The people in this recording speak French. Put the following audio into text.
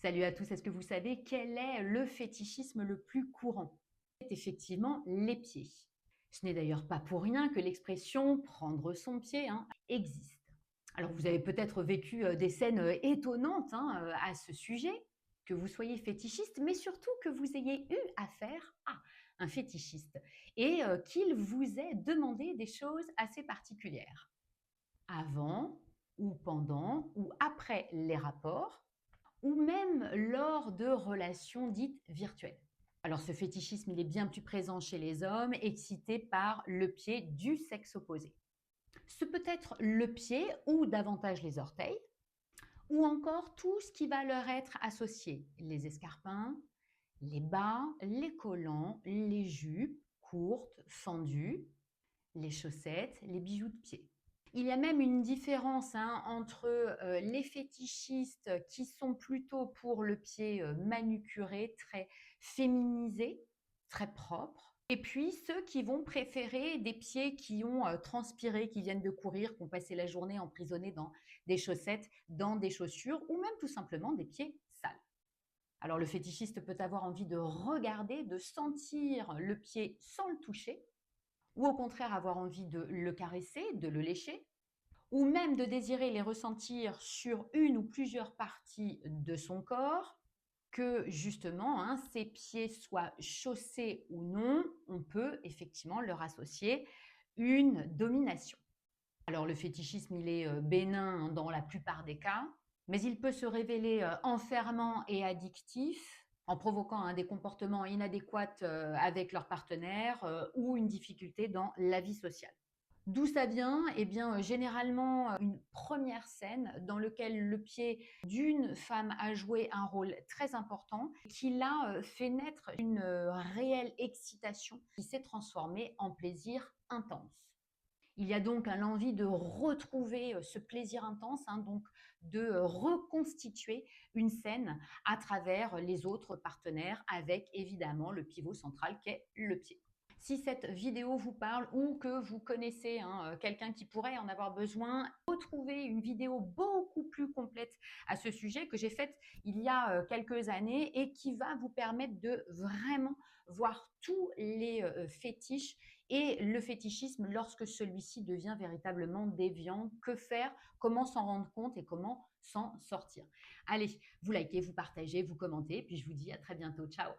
Salut à tous, est-ce que vous savez quel est le fétichisme le plus courant? C'est effectivement les pieds. Ce n'est d'ailleurs pas pour rien que l'expression prendre son pied existe. Alors vous avez peut-être vécu des scènes étonnantes à ce sujet, que vous soyez fétichiste, mais surtout que vous ayez eu affaire à un fétichiste et qu'il vous ait demandé des choses assez particulières. Avant ou pendant ou après les rapports, ou même lors de relations dites virtuelles. Alors ce fétichisme, il est bien plus présent chez les hommes, excités par le pied du sexe opposé. Ce peut être le pied ou davantage les orteils, ou encore tout ce qui va leur être associé, les escarpins, les bas, les collants, les jupes courtes, fendues, les chaussettes, les bijoux de pied. Il y a même une différence entre les fétichistes qui sont plutôt pour le pied manucuré, très féminisé, très propre, et puis ceux qui vont préférer des pieds qui ont transpiré, qui viennent de courir, qui ont passé la journée emprisonnés dans des chaussettes, dans des chaussures, ou même tout simplement des pieds sales. Alors le fétichiste peut avoir envie de regarder, de sentir le pied sans le toucher, ou au contraire avoir envie de le caresser, de le lécher, ou même de désirer les ressentir sur une ou plusieurs parties de son corps, que justement, ses pieds soient chaussés ou non, on peut effectivement leur associer une domination. Alors le fétichisme, il est bénin dans la plupart des cas, mais il peut se révéler enfermant et addictif en provoquant des comportements inadéquats avec leur partenaire ou une difficulté dans la vie sociale. D'où ça vient? Eh bien, généralement, une première scène dans laquelle le pied d'une femme a joué un rôle très important, qui l'a fait naître une réelle excitation qui s'est transformée en plaisir intense. Il y a donc l'envie de retrouver ce plaisir intense, donc de reconstituer une scène à travers les autres partenaires avec évidemment le pivot central qu'est le pied. Si cette vidéo vous parle ou que vous connaissez quelqu'un qui pourrait en avoir besoin, retrouvez une vidéo beaucoup plus complète à ce sujet que j'ai faite il y a quelques années et qui va vous permettre de vraiment voir tous les fétiches et le fétichisme lorsque celui-ci devient véritablement déviant. Que faire? Comment s'en rendre compte et comment s'en sortir? Allez, vous likez, vous partagez, vous commentez, puis je vous dis à très bientôt. Ciao!